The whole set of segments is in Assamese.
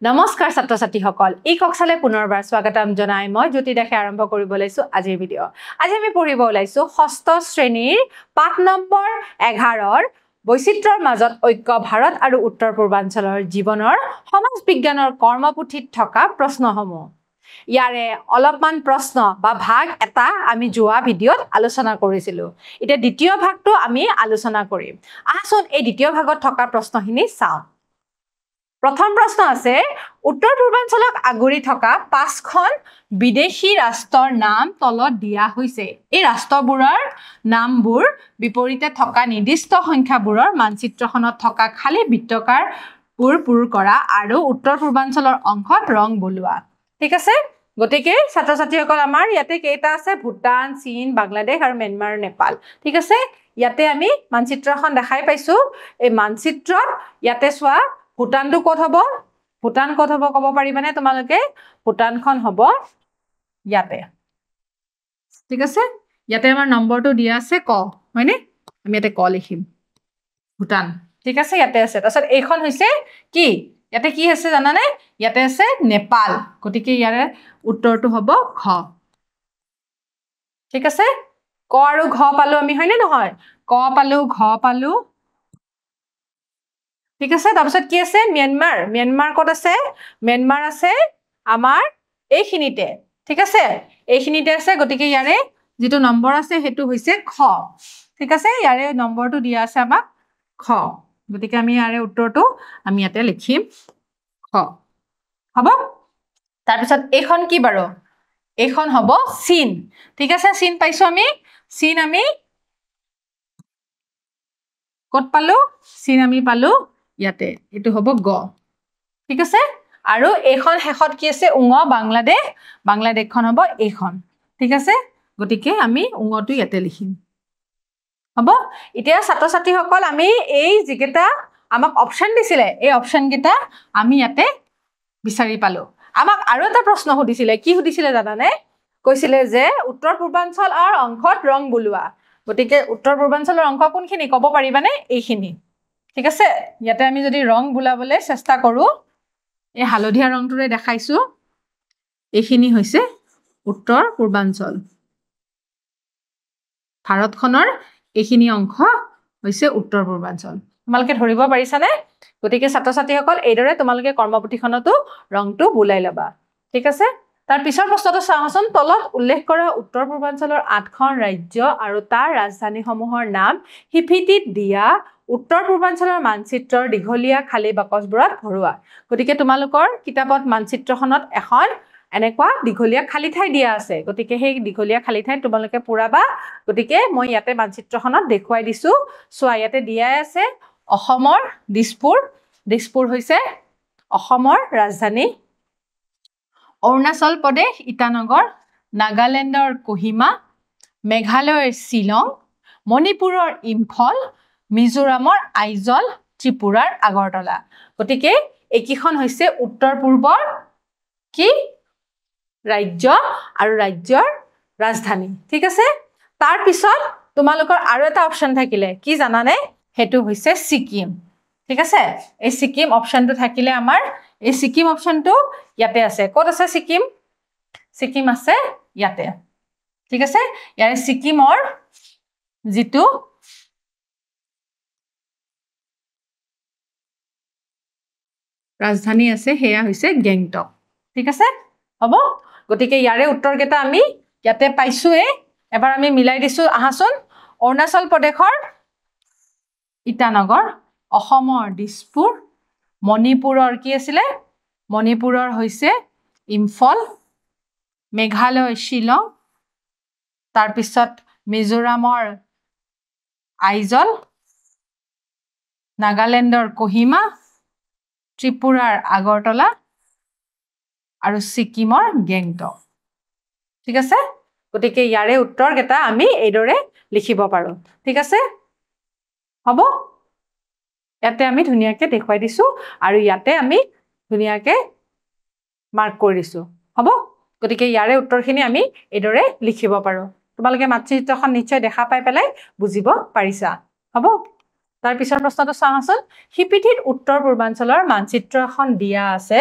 নমস্কাৰ ছাত্ৰ ছাত্ৰীসকল এই কক্সালে পুনৰবাৰ স্বাগতম জনাই মই জ্যোতি দেখে আৰম্ভ কৰিব লৈছো আজিৰ ভিডিঅ আজি আমি পঢ়িব ওলাইছো ষষ্ঠ শ্ৰেণীৰ পাঠ নম্বৰ 11ৰ বৈচিত্ৰৰ মাজত ঐক্য ভাৰত আৰু উত্তৰ পূৰ্বাঞ্চলৰ জীৱনৰ সমাজ বিজ্ঞানৰ কৰ্মপুথিত থকা প্ৰশ্নসমূহ ইয়াৰে অলপমান প্ৰশ্ন বা ভাগ এটা আমি যোৱা ভিডিঅত আলোচনা কৰিছিলো এতিয়া দ্বিতীয় ভাগটো আমি আলোচনা কৰিম আহচোন এই দ্বিতীয় ভাগত থকা প্ৰশ্নখিনি চাও প্ৰথম প্ৰশ্ন আছে উত্তৰ পূৰ্বাঞ্চলক আগুৰি থকা পাঁচখন বিদেশী ৰাষ্ট্ৰৰ নাম তলত দিয়া হৈছে এই ৰাষ্ট্ৰবোৰৰ নামবোৰ বিপৰীতে থকা নিৰ্দিষ্ট সংখ্যাবোৰৰ মানচিত্ৰখনত থকা খালি বৃত্তাকাৰ পূৰ কৰা আৰু উত্তৰ পূৰ্বাঞ্চলৰ অংশত ৰং বলোৱা ঠিক আছে গতিকে ছাত্ৰ ছাত্ৰীসকল আমাৰ ইয়াতে কেইটা আছে ভূটান চীন বাংলাদেশ আৰু ম্যানমাৰ নেপাল ঠিক আছে ইয়াতে আমি মানচিত্ৰখন দেখাই পাইছো এই মানচিত্ৰত ইয়াতে চোৱা ভূটানটো কত হ'ব ভূটান কত হ'ব ক'ব পাৰিবানে তোমালোকে ভূটানখন হ'ব ইয়াতে ঠিক আছে ইয়াতে আমাৰ নম্বৰটো দিয়া আছে ক হয়নে আমি ইয়াতে ক লিখিম ভূটান ঠিক আছে ইয়াতে আছে তাৰছত এইখন হৈছে কি ইয়াতে কি আছে জানানে ইয়াতে আছে নেপাল গতিকে ইয়াৰে উত্তৰটো হ'ব খ ঠিক আছে ক আৰু ঘ পালো আমি হয়নে নহয় ক পালো ঘ পালো ঠিক আছে তাৰপিছত কি আছে ম্যানমাৰ কত আছে ম্যানমাৰ আছে আমাৰ এইখিনিতে ঠিক আছে এইখিনিতে আছে গতিকে ইয়াৰে যেটো নম্বৰ আছে হেতু হৈছে খ ঠিক আছে ইয়াৰে নম্বৰটো দিয়া আছে আমাক খ গতিকে আমি ইয়াৰে উত্তৰটো আমি ইয়াতে লিখিম খ হ'ব তাৰপিছত এইখন কি বাৰু এইখন হ'ব চীন ঠিক আছে চীন পাইছো আমি চীন আমি কত পালো চীন আমি পালো ইয়াতে এটো হ'ব গ ঠিক আছে আৰু এইখন শেষত কি আছে উঙ বাংলাদেশখন হ'ব এইখন ঠিক আছে গতিকে আমি উঙটো ইয়াতে লিখিম হ'ব এতিয়া ছাত্ৰ ছাত্ৰীসকল আমি এই যিকেটা আমাক অপচন দিছিলে এই অপচন কেটা আমি ইয়াতে বিচাৰি পালো আমাক আৰু এটা প্ৰশ্ন সুধিছিলে কি সুধিছিলে জানানে কৈছিলে যে উত্তৰ পূৰ্বাঞ্চলৰ অংশত ৰং বলোৱা গতিকে উত্তৰ পূৰ্বাঞ্চলৰ অংশ কোনখিনি ক'ব পাৰিবানে এইখিনি ঠিক আছে ইয়াতে আমি যদি ৰং বুলাবলৈ চেষ্টা কৰো এই হালধীয়া ৰংটোৰে দেখাইছো এইখিনি হৈছে উত্তৰ পূৰ্বাঞ্চল ভাৰতখনৰ এইখিনি অংশ হৈছে উত্তৰ পূৰ্বাঞ্চল তোমালোকে ধৰিব পাৰিছানে গতিকে ছাত্ৰ ছাত্ৰীসকল এইদৰে তোমালোকে কৰ্মপুথিখনতো ৰংটো বুলাই লবা ঠিক আছে তাৰ পিছৰ প্ৰশ্নটো চাওঁচোন তলত উল্লেখ কৰা উত্তৰ পূৰ্বাঞ্চলৰ 8খন ৰাজ্য আৰু তাৰ ৰাজধানীসমূহৰ নাম হিফিটিত দিয়া উত্তৰ পূৰ্বাঞ্চলৰ মানচিত্ৰৰ দীঘলীয়া খালী বাকচবোৰত ভৰোৱা গতিকে তোমালোকৰ কিতাপত মানচিত্ৰখনত এখন এনেকুৱা দীঘলীয়া খালী ঠাই দিয়া আছে গতিকে সেই দীঘলীয়া খালী ঠাই তোমালোকে পুৰাবা গতিকে মই ইয়াতে মানচিত্ৰখনত দেখুৱাই দিছো চোৱা ইয়াতে দিয়া আছে অসমৰ দিছপুৰ হৈছে অসমৰ ৰাজধানী অৰুণাচল প্ৰদেশ ইটানগৰ নাগালেণ্ডৰ কোহিমা মেঘালয়ৰ শিলং মণিপুৰৰ ইম্ফল মিজোৰামৰ আইজল ত্ৰিপুৰাৰ আগৰতলা গতিকে এইকিখন হৈছে উত্তৰ পূৰ্বৰ কি ৰাজ্য আৰু ৰাজ্যৰ ৰাজধানী ঠিক আছে তাৰ পিছত তোমালোকৰ আৰু এটা অপচন থাকিলে কি জানানে হেতু হৈছে সিকিম ঠিক আছে এই সিকিম অপচনটো থাকিলে আমাৰ এই সিকিম অপচনটো ইয়াতে আছে ক'ত আছে সিকিম আছে ইয়াতে ঠিক আছে ইয়াৰে সিকিমৰ যেটো ৰাজধানী আছে হেয়া হৈছে গেংটক ঠিক আছে হ'ব গতিকে ইয়াৰে উত্তৰ কেটা আমি ইয়াতে পাইছোৱে এবাৰ আমি মিলাই দিছো আহাচোন অৰুণাচল প্ৰদেশৰ ইটানগৰ অসমৰ দিছপুৰ মণিপুৰৰ কি আছিল মণিপুৰৰ হৈছে ইম্ফল মেঘালয় শিলং তাৰ পিছত মিজোৰামৰ আইজল নাগালেণ্ডৰ কোহিমা ত্ৰিপুৰাৰ আগৰতলা আৰু সিকিমৰ গেংটক ঠিক আছে গতিকে ইয়াৰে উত্তৰ কেটা আমি এইদৰে লিখিব পাৰো ঠিক আছে হ'ব ইয়াতে আমি ধুনিয়াকে দেখুৱাই দিছো আৰু ইয়াতে আমি ধুনিয়াকে মাৰ্ক কৰি দিছো হ'ব গতিকে ইয়াৰে উত্তৰখিনি আমি এইদৰে লিখিব পাৰো তোমালোকে মানচিত্ৰখন নিশ্চয় দেখা পাই পেলাই বুজিব পাৰিছা হ'ব তাৰ পিছৰ প্ৰশ্নটো চাওঁচোন হিপিটিত উত্তৰ পূৰ্বাঞ্চলৰ মানচিত্ৰ এখন দিয়া আছে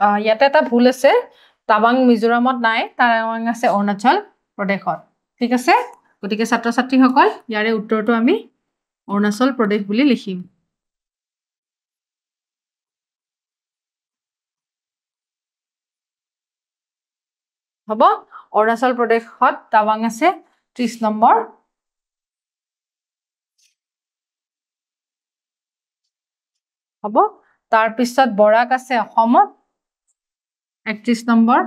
ইয়াতে এটা ভুল আছে টাৱাং মিজোৰামত নাই টাৱাং আছে অৰুণাচল প্ৰদেশত ঠিক আছে গতিকে ছাত্ৰ ছাত্ৰীসকল ইয়াৰে উত্তৰটো আমি অৰুণাচল প্ৰদেশ বুলি লিখিম হ'ব অৰুণাচল প্ৰদেশত টাৱাং আছে 30 নম্বৰ হ'ব তাৰ পিছত বৰাক আছে অসমত 31 নম্বৰ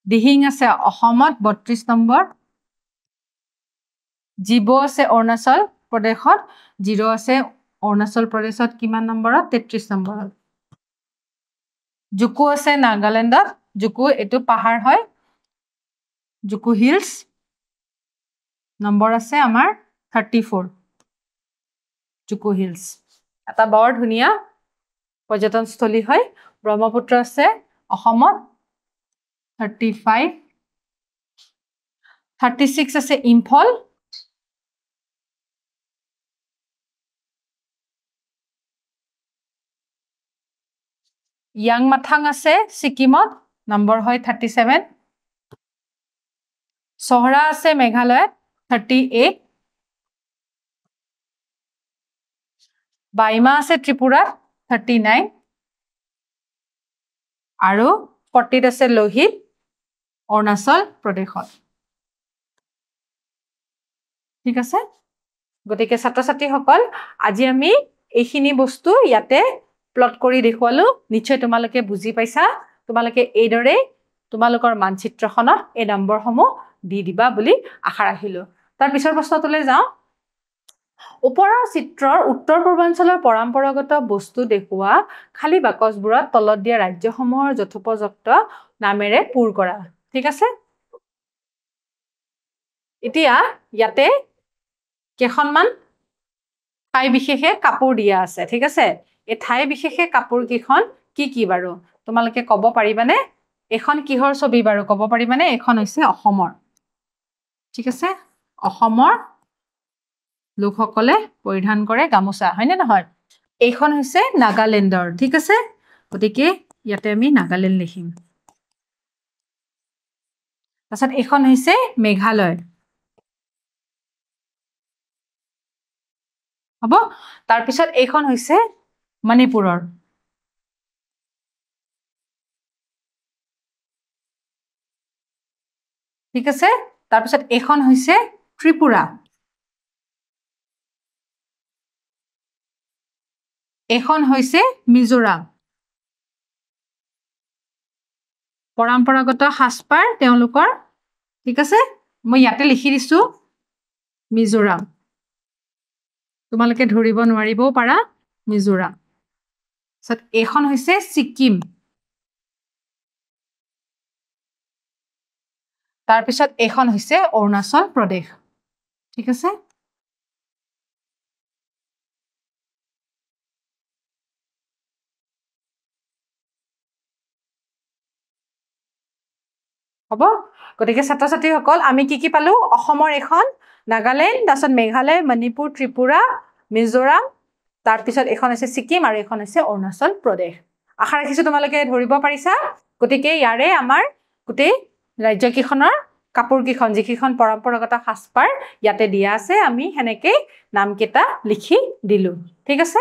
দিহিং আছে অসমত 32 নম্বৰ জিবো আছে অৰুণাচল প্ৰদেশত জিৰো আছে অৰুণাচল প্ৰদেশত কিমান নম্বৰত 33 নম্বৰত জুকু আছে নাগালেণ্ডত জুকু এটো পাহাৰ হয় জুকু হিলছ নম্বৰ আছে আমাৰ 34 জুকু হিলছ এটা বৰ ধুনীয়া পৰ্যটনস্থলী হয় ব্ৰহ্মপুত্ৰ আছে অসমত 35 36 আছে ইম্ফল ইয়াংমাথাং আছে সিকিমত নম্বৰ হয় 37 সহৰা আছে মেঘালয়ত 38 বাইমা আছে ত্ৰিপুৰাত 39 আৰু পট্টিত আছে লোহিত অৰুণাচল প্ৰদেশত ঠিক আছে গতিকে ছাত্ৰ ছাত্ৰীসকল আজি আমি এইখিনি বস্তু ইয়াতে প্লট কৰি দেখুৱালো নিশ্চয় তোমালোকে বুজি পাইছা তোমালোকে এইদৰে তোমালোকৰ মানচিত্ৰখনত এই নম্বৰসমূহ দি দিবা বুলি আশা ৰাখিলো তাৰ পিছৰ প্ৰশ্নটোলৈ যাওঁ ওপৰৰ চিত্ৰৰ উত্তৰ পূৰ্বাঞ্চলৰ পৰম্পৰাগত বস্তু দেখুৱা খালি বাকচবোৰত তলত দিয়া ৰাজ্যসমূহৰ যথোপযুক্ত নামেৰে পূৰ কৰা ঠিক আছে এতিয়া ইয়াতে কেখনমান ঠাই বিশেষে কাপোৰ দিয়া আছে ঠিক আছে এই ঠাই বিশেষে কাপোৰ কিখন কি বাৰু তোমালোকে ক'ব পাৰিবানে এখন কিহৰ ছবি বাৰু ক'ব পাৰিবানে এখন হৈছে অসমৰ ঠিক আছে অসমৰ লোকসকলে পৰিধান কৰে গামোচা হয়নে নহয় এইখন হৈছে নাগালেণ্ডৰ ঠিক আছে গতিকে ইয়াতে আমি নাগালেণ্ড লিখিম তাৰপিছত এইখন হৈছে মেঘালয় হ'ব তাৰ পিছত এইখন হৈছে মণিপুৰৰ ঠিক আছে তাৰ পিছত এইখন হৈছে ত্ৰিপুৰা এইখন হৈছে মিজোৰাম পৰম্পৰাগত সাজপাৰ তেওঁলোকৰ ঠিক আছে মই ইয়াতে লিখি দিছো মিজোৰাম তোমালোকে ধৰিব নোৱাৰিবও পাৰা মিজোৰাম সত এইখন হৈছে সিকিম তাৰ পিছত এইখন হৈছে অৰুণাচল প্ৰদেশ ঠিক আছে হ'ব গতিকে ছাত্ৰ ছাত্ৰীসকল আমি কি পালো অসমৰ এখন নাগালেণ্ড তাৰপিছত মেঘালয় মণিপুৰ ত্ৰিপুৰা মিজোৰাম তাৰ পিছত এখন আছে সিকিম আৰু এখন আছে অৰুণাচল প্ৰদেশ আশা ৰাখিছো তোমালোকে ধৰিব পাৰিছা গতিকে ইয়াৰে আমাৰ গোটেই ৰাজ্যকিখনৰ কাপোৰ কিখন যিকিখন পৰম্পৰাগত সাজপাৰ ইয়াতে দিয়া আছে আমি হেনেকে নামকেইটা লিখি দিলো ঠিক আছে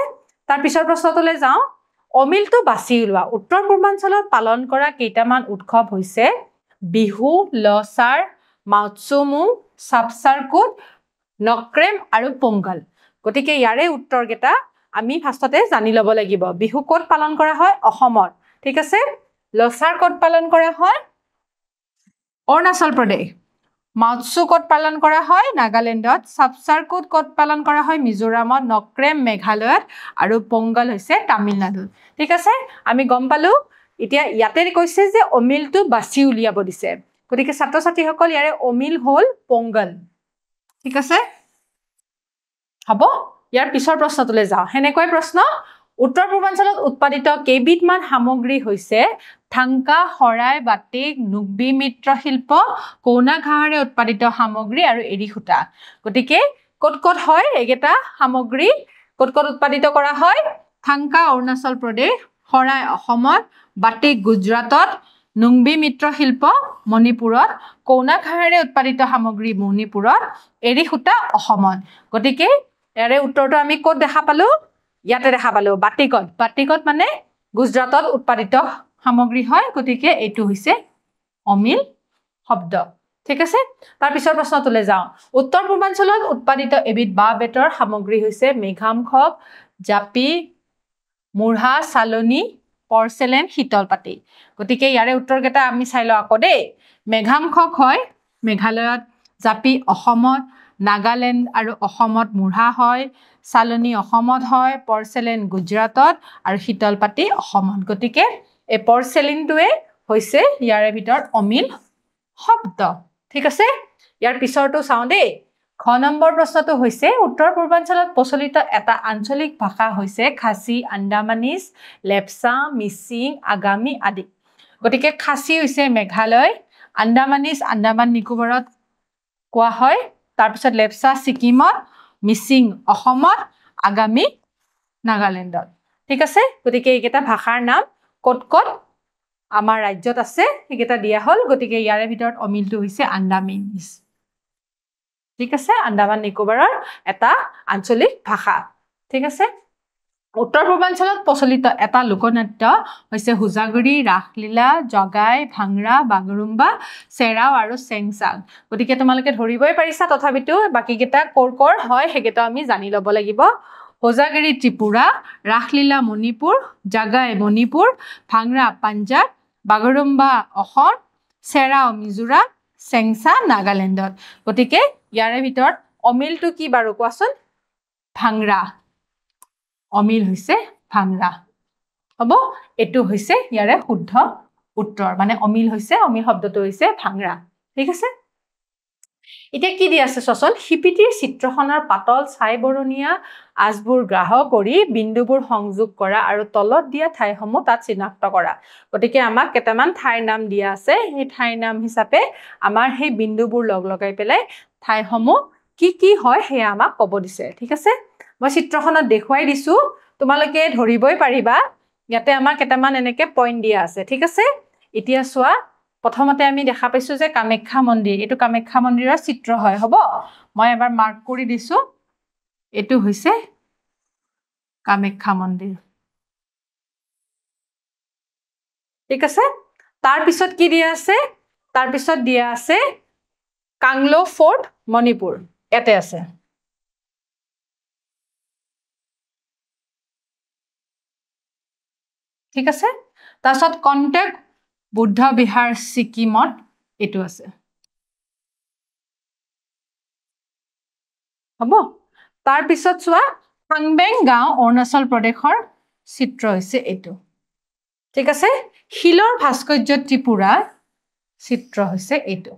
তাৰ পিছৰ প্ৰশ্নটোলৈ যাওঁ অমিলটো বাছি উলোৱা উত্তৰ পূৰ্বাঞ্চলত পালন কৰা কেইটামান উৎসৱ হৈছে বিহু লছাৰ মাউৎসুমু সাবসাৰকুট নক্ৰেম আৰু পোংগল গতিকে ইয়াৰে উত্তৰকেইটা আমি ফাৰ্ষ্টতে জানি ল'ব লাগিব বিহু ক'ত পালন কৰা হয় অসমত ঠিক আছে লছাৰ ক'ত পালন কৰা হয় অৰুণাচল প্ৰদেশ মাউৎসু ক'ত পালন কৰা হয় নাগালেণ্ডত সাবসাৰকুট ক'ত পালন কৰা হয় মিজোৰামত নক্ৰেম মেঘালয়ত আৰু পোংগল হৈছে তামিলনাডুত ঠিক আছে আমি গম পালো এতিয়া ইয়াতে কৈছে যে অমিলটো বাছি উলিয়াব দিছে গতিকে ছাত্ৰ ছাত্ৰীসকল ইয়াৰে অমিল হল পোংগল ঠিক আছে হ'ব ইয়াৰ পিছৰ প্ৰশ্নটোলৈ যাওঁ হেনেকৈ প্ৰশ্ন উত্তৰ পূৰ্বাঞ্চলত উৎপাদিত কেইবিধমান সামগ্ৰী হৈছে থাংকা হৰাই বাটিক নুগবি মিত্ৰ শিল্প কৌনা ঘাঁহৰে উৎপাদিত সামগ্ৰী আৰু এৰি সূতা গতিকে ক'ত হয় এইকেইটা সামগ্ৰী ক'ত উৎপাদিত কৰা হয় থাংকা অৰুণাচল প্ৰদেশ শৰাই অসমত, বাটিক গুজৰাটত, নুংবি মৃৎশিল্প মণিপুৰত, কৌনাখাৰেৰে উৎপাদিত সামগ্ৰী মণিপুৰত, এৰী সূতা অসমত। গতিকে ইয়াৰে উত্তৰটো আমি ক'ত দেখা পালো? ইয়াতে দেখা পালো বাটিকত। বাটিকত মানে গুজৰাটত উৎপাদিত সামগ্ৰী হয়, গতিকে এইটো হৈছে অমিল শব্দ। ঠিক আছে, তাৰ পিছৰ প্ৰশ্নটোলৈ যাওঁ। উত্তৰ পূৰ্বাঞ্চলত উৎপাদিত এবিধ বাঁহ বেতৰ সামগ্ৰী হৈছে মেঘামখক, জাপি, মুঢ়া, চালনী, পৰ্চেলেন, শীতল পাটি। গতিকে ইয়াৰে উত্তৰকেইটা আমি চাই লওঁ আকৌ দেই। মেঘামখক হয় মেঘালয়ত, জাপি অসমত, নাগালেণ্ড আৰু অসমত মুঢ়া হয়, চালনী অসমত হয়, পৰ্চেলেন গুজৰাটত আৰু শীতল পাটি অসমত। গতিকে এই পৰ্চেলিনটোৱে হৈছে ইয়াৰে ভিতৰত অমিল শব্দ। ঠিক আছে, ইয়াৰ পিছৰটো চাওঁ দেই। খ নম্বৰ প্ৰশ্নটো হৈছে উত্তৰ পূৰ্বাঞ্চলত প্ৰচলিত এটা আঞ্চলিক ভাষা হৈছে খাচী, আন্দামানিজ, লেপচা, মিচিং, আগামী আদি। গতিকে খাচী হৈছে মেঘালয়, আন্দামানিজ আন্দামান নিকোবৰত কোৱা হয়, তাৰপিছত লেপচা ছিকিমত, মিচিং অসমত, আগামী নাগালেণ্ডত। ঠিক আছে, গতিকে এইকেইটা ভাষাৰ নাম ক'ত ক'ত আমাৰ ৰাজ্যত আছে সেইকেইটা দিয়া হ'ল। গতিকে ইয়াৰে ভিতৰত অমিলটো হৈছে আন্দামানিজ। ঠিক আছে, আন্দামান নিকোবৰৰ এটা আঞ্চলিক ভাষা। ঠিক আছে, উত্তৰ পূৰ্বাঞ্চলত প্ৰচলিত এটা লোকনৃত্য হৈছে হুজাগুৰি, ৰাসলীলা, জগাই, ভাংৰা, বাগৰুম্বা, চেৰাও আৰু চেংচাং। গতিকে তোমালোকে ধৰিবই পাৰিছা, তথাপিতো বাকীকেইটা ক'ৰ ক'ৰ হয় সেইকেইটা আমি জানি ল'ব লাগিব। হুজাগুৰি ত্ৰিপুৰা, ৰাসলীলা মণিপুৰ, জাগাই মণিপুৰ, ভাংৰা পাঞ্জাৱ, বাগৰুম্বা অসম, চেৰাও মিজোৰাম, চেংচা নাগালেণ্ডত। গতিকে ইয়াৰে ভিতৰত অমিলটো কি বাৰু কোৱাচোন? ভাংৰা। অমিল হৈছে ভাংৰা। হ'ব, এইটো হৈছে ইয়াৰে শুদ্ধ উত্তৰ। মানে অমিল শব্দটো হৈছে ভাংৰা। ঠিক আছে, এতিয়া কি দি আছে চোৱাচোন। শিপিটিৰ চিত্ৰখনৰ পাতল ছাই বৰণীয়া আঁচবোৰ গ্ৰাহ কৰি বিন্দুবোৰ সংযোগ কৰা আৰু তলত দিয়া ঠাইসমূহ তাত চিনাক্ত কৰা। গতিকে আমাক কেইটামান ঠাইৰ নাম দিয়া আছে, সেই ঠাইৰ নাম হিচাপে আমাৰ সেই বিন্দুবোৰ লগ লগাই পেলাই ঠাইসমূহ কি কি হয় সেয়া আমাক ক'ব দিছে। ঠিক আছে, মই চিত্ৰখনত দেখুৱাই দিছো, তোমালোকে ধৰিবই পাৰিবা। ইয়াতে আমাৰ কেইটামান এনেকে পইণ্ট দিয়া আছে। ঠিক আছে, এতিয়া চোৱা, প্ৰথমতে আমি দেখা পাইছো যে কামাখ্যা মন্দিৰ, এইটো কামাখ্যা মন্দিৰৰ চিত্ৰ হয়। হ'ব, মই এবাৰ মাৰ্ক কৰি দিছো, এইটো হৈছে কামাখ্যা মন্দিৰ। ঠিক আছে, তাৰপিছত কি দিয়া আছে? তাৰপিছত দিয়া আছে কাংলো ফৰ্ট মণিপুৰ, ইয়াতে আছে। ঠিক আছে, তাৰপিছত কণ্টেক বুদ্ধ বিহাৰ ছিকিমত এইটো আছে। হ'ব, তাৰপিছত চোৱা ফাংবেং গাঁও অৰুণাচল প্ৰদেশৰ চিত্ৰ হৈছে এইটো। ঠিক আছে, শিলৰ ভাস্কৰ্য ত্ৰিপুৰাৰ চিত্ৰ হৈছে এইটো।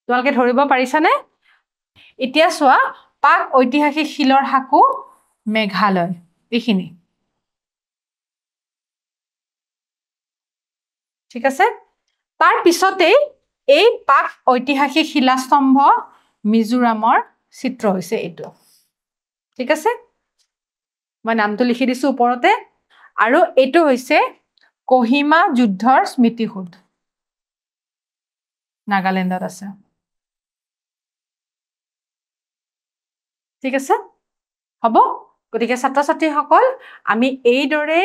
তোমালোকে ধৰিব পাৰিছানে? এতিয়া চোৱা, পাক ঐতিহাসিক শিলৰ সাঁকো মেঘালয়, এইখিনি। ঠিক আছে, তাৰ পিছতেই এই পাক ঐতিহাসিক শিলাস্তম্ভ মিজোৰামৰ চিত্ৰ হৈছে এইটো। ঠিক আছে, মই নামটো লিখি দিছো ওপৰতে। আৰু এইটো হৈছে কহিমা যুদ্ধৰ স্মৃতিসৌধ, নাগালেণ্ডত আছে। ঠিক আছে, হ'ব। গতিকে ছাত্ৰ ছাত্ৰীসকল, আমি এইদৰে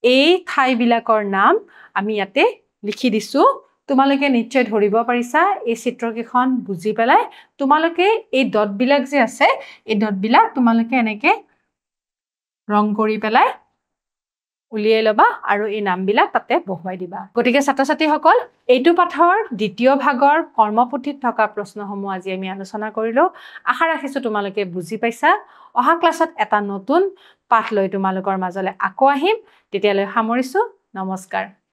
এই ঠাইবিলাকৰ নাম আমি ইয়াতে লিখি দিছো। তোমালোকে নিশ্চয় ধৰিব পাৰিছা। এই চিত্ৰকেইখন বুজি পেলাই তোমালোকে এই ডটবিলাক যে আছে, এই ডটবিলাক তোমালোকে এনেকে ৰং কৰি পেলাই উলিয়াই ল'বা আৰু এই নামবিলাক তাতে বহুৱাই দিবা। গতিকে ছাত্ৰ ছাত্ৰীসকল, এইটো পাঠৰ দ্বিতীয় ভাগৰ কৰ্মপুথিত থকা প্ৰশ্নসমূহ আজি আমি আলোচনা কৰিলো। আশা ৰাখিছো তোমালোকে বুজি পাইছা। অহা ক্লাছত এটা নতুন পাঠ লৈ তোমালোকৰ মাজলৈ আকৌ আহিম। তেতিয়ালৈ সামৰিছো, নমস্কাৰ।